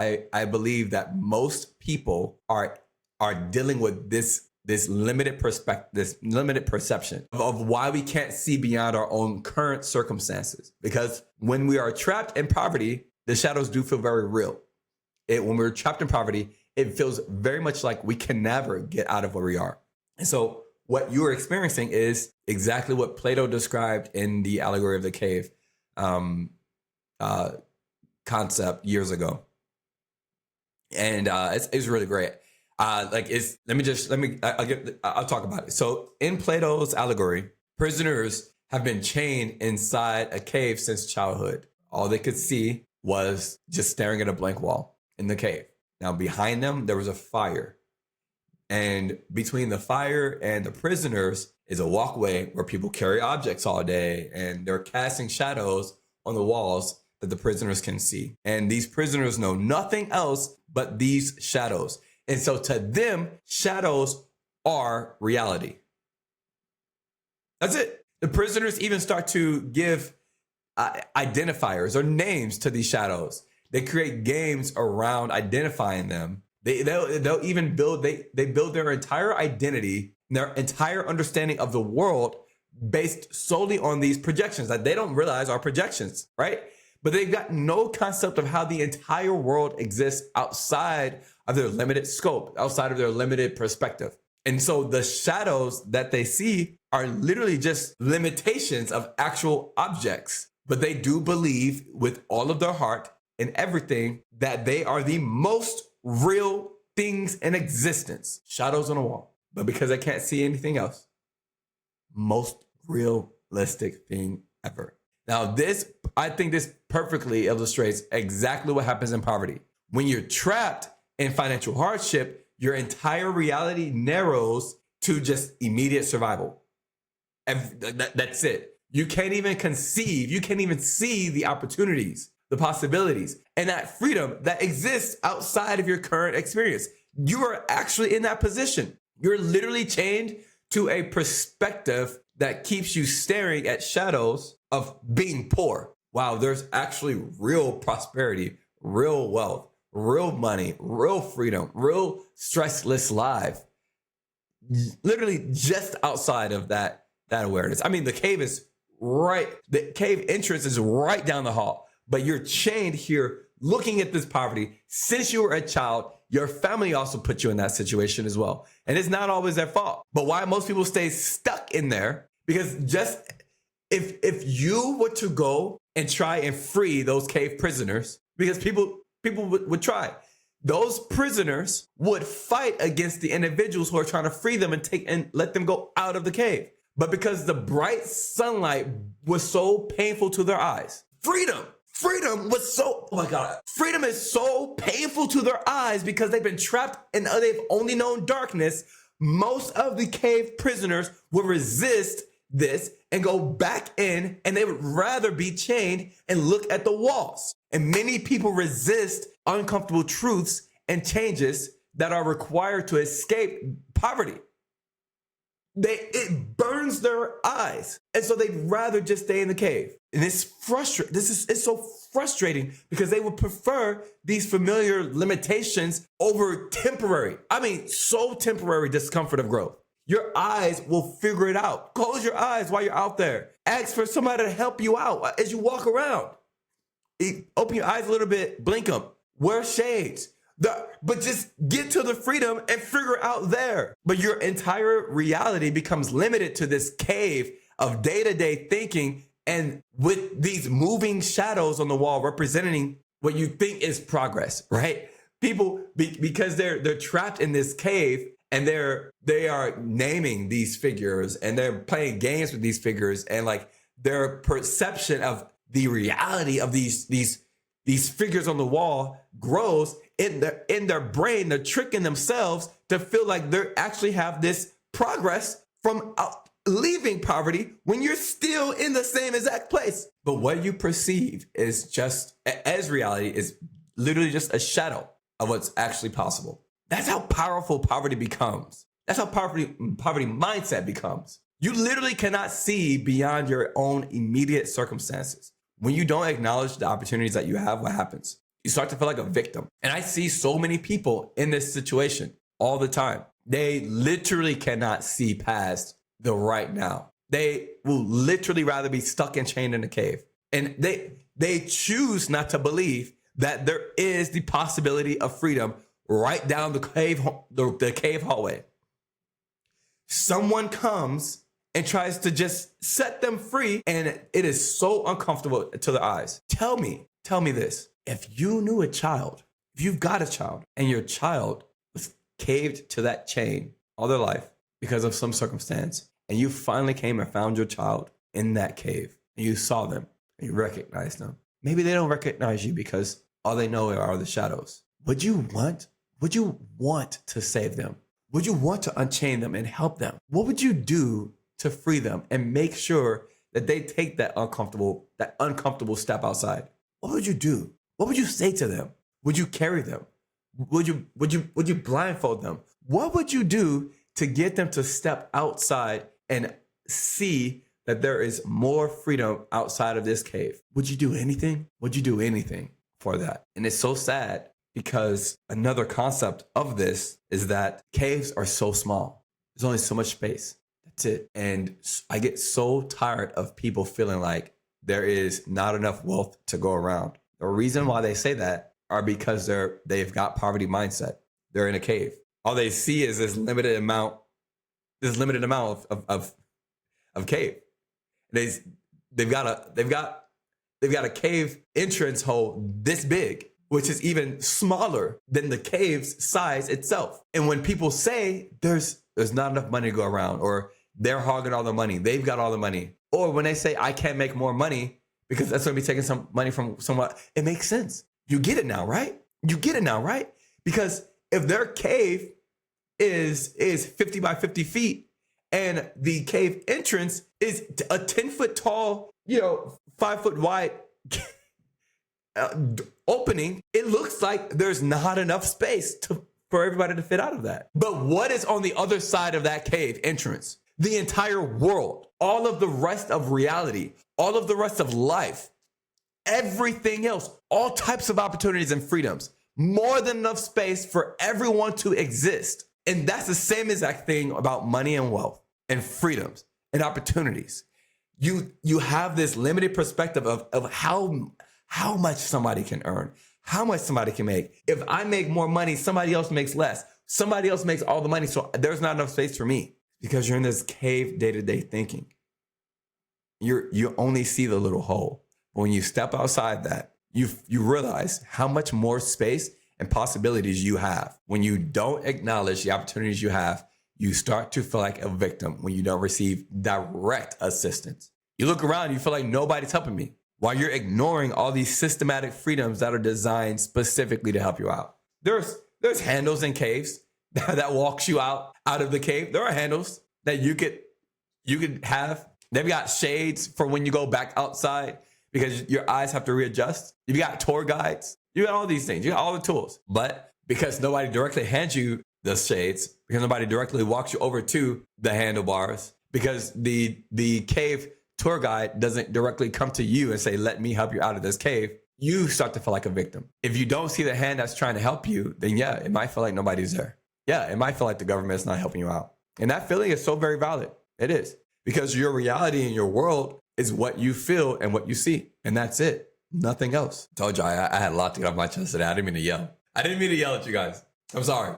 I believe that most people are dealing with this limited perspective, this limited perception of why we can't see beyond our own current circumstances. Because when we are trapped in poverty, the shadows do feel very real. When we're trapped in poverty, it feels very much like we can never get out of where we are. And so what you are experiencing is exactly what Plato described in the Allegory of the Cave concept years ago. And it's really great. I'll talk about it. So in Plato's Allegory, prisoners have been chained inside a cave since childhood. All they could see was just staring at a blank wall in the cave. Now behind them, there was a fire. And between the fire and the prisoners is a walkway where people carry objects all day, and they're casting shadows on the walls that the prisoners can see. And these prisoners know nothing else but these shadows. And so to them, shadows are reality. That's it. The prisoners even start to give identifiers or names to these shadows. They create games around identifying them. They'll even build their entire identity, their entire understanding of the world based solely on these projections that they don't realize are projections, right? But they've got no concept of how the entire world exists outside of their limited scope, outside of their limited perspective. And so the shadows that they see are literally just limitations of actual objects. But they do believe with all of their heart and everything that they are the most real things in existence. Shadows on a wall. But because they can't see anything else, most realistic thing ever. Now I think this perfectly illustrates exactly what happens in poverty. When you're trapped in financial hardship, your entire reality narrows to just immediate survival. And that's it. You can't even conceive, you can't even see the opportunities, the possibilities, and that freedom that exists outside of your current experience. You are actually in that position. You're literally chained to a perspective that keeps you staring at shadows of being poor. Wow, there's actually real prosperity, real wealth, real money, real freedom, real stressless life. Literally just outside of that awareness. I mean, the cave entrance is right down the hall, but you're chained here looking at this poverty. Since you were a child, your family also put you in that situation as well. And it's not always their fault. But why most people stay stuck in there? Because just if you were to go and try and free those cave prisoners, because people would try, those prisoners would fight against the individuals who are trying to free them and let them go out of the cave. But because the bright sunlight was so painful to their eyes, freedom is so painful to their eyes because they've been trapped and they've only known darkness. Most of the cave prisoners would resist this and go back in, and they would rather be chained and look at the walls. And many people resist uncomfortable truths and changes that are required to escape poverty. It burns their eyes. And so they'd rather just stay in the cave. And it's frustrating. It's so frustrating because they would prefer these familiar limitations over so temporary discomfort of growth. Your eyes will figure it out. Close your eyes while you're out there. Ask for somebody to help you out as you walk around. Open your eyes a little bit, blink them, wear shades. But just get to the freedom and figure it out there. But your entire reality becomes limited to this cave of day-to-day thinking, and with these moving shadows on the wall representing what you think is progress, right? People, because they're trapped in this cave, and they are naming these figures and they're playing games with these figures, and like their perception of the reality of these figures on the wall grows in their brain. They're tricking themselves to feel like they actually have this progress from leaving poverty when you're still in the same exact place. But what you perceive is just as reality is literally just a shadow of what's actually possible. That's how powerful poverty becomes. That's how poverty mindset becomes. You literally cannot see beyond your own immediate circumstances. When you don't acknowledge the opportunities that you have, what happens? You start to feel like a victim. And I see so many people in this situation all the time. They literally cannot see past the right now. They will literally rather be stuck and chained in a cave. And they choose not to believe that there is the possibility of freedom right down the cave hallway. Someone comes and tries to just set them free, and it is so uncomfortable to their eyes. Tell me this. If you knew a child, if you've got a child, and your child was caved to that chain all their life because of some circumstance, and you finally came and found your child in that cave, and you saw them, and you recognized them. Maybe they don't recognize you because all they know are the shadows. Would you want to save them? Would you want to unchain them and help them? What would you do to free them and make sure that they take that uncomfortable step outside? What would you do? What would you say to them? Would you carry them? Would you blindfold them? What would you do to get them to step outside and see that there is more freedom outside of this cave? Would you do anything? Would you do anything for that? And it's so sad because another concept of this is that caves are so small. There's only so much space. That's it. And I get so tired of people feeling like there is not enough wealth to go around. The reason why they say that are because they've got poverty mindset. They're in a cave. All they see is this limited amount of cave. They've got a cave entrance hole this big, which is even smaller than the cave's size itself. And when people say there's not enough money to go around, or they're hogging all the money, they've got all the money, or when they say I can't make more money because that's going to be taking some money from someone, it makes sense. You get it now, right? Because if their cave is 50 by 50 feet and the cave entrance is a 10-foot tall, 5-foot wide opening, it looks like there's not enough space for everybody to fit out of that. But what is on the other side of that cave entrance? The entire world, all of the rest of reality, all of the rest of life, everything else, all types of opportunities and freedoms, more than enough space for everyone to exist. And that's the same exact thing about money and wealth and freedoms and opportunities. You have this limited perspective of how much somebody can earn, how much somebody can make. If I make more money, somebody else makes less. Somebody else makes all the money, so there's not enough space for me. Because you're in this cave day-to-day thinking. You only see the little hole. But when you step outside that, you realize how much more space and possibilities you have. When you don't acknowledge the opportunities you have, you start to feel like a victim when you don't receive direct assistance. You look around, you feel like nobody's helping me, while you're ignoring all these systematic freedoms that are designed specifically to help you out. There's handles in caves that walks you out of the cave. There are handles that you could have. They've got shades for when you go back outside because your eyes have to readjust. You've got tour guides. You got all these things. You got all the tools. But because nobody directly hands you the shades, because nobody directly walks you over to the handlebars, because the cave tour guide doesn't directly come to you and say, let me help you out of this cave, you start to feel like a victim. If you don't see the hand that's trying to help you, then yeah, it might feel like nobody's there. Yeah, it might feel like the government's not helping you out. And that feeling is so very valid. It is. Because your reality in your world is what you feel and what you see. And that's it. Nothing else. Told you I had a lot to get off my chest today. I didn't mean to yell. I didn't mean to yell at you guys. I'm sorry.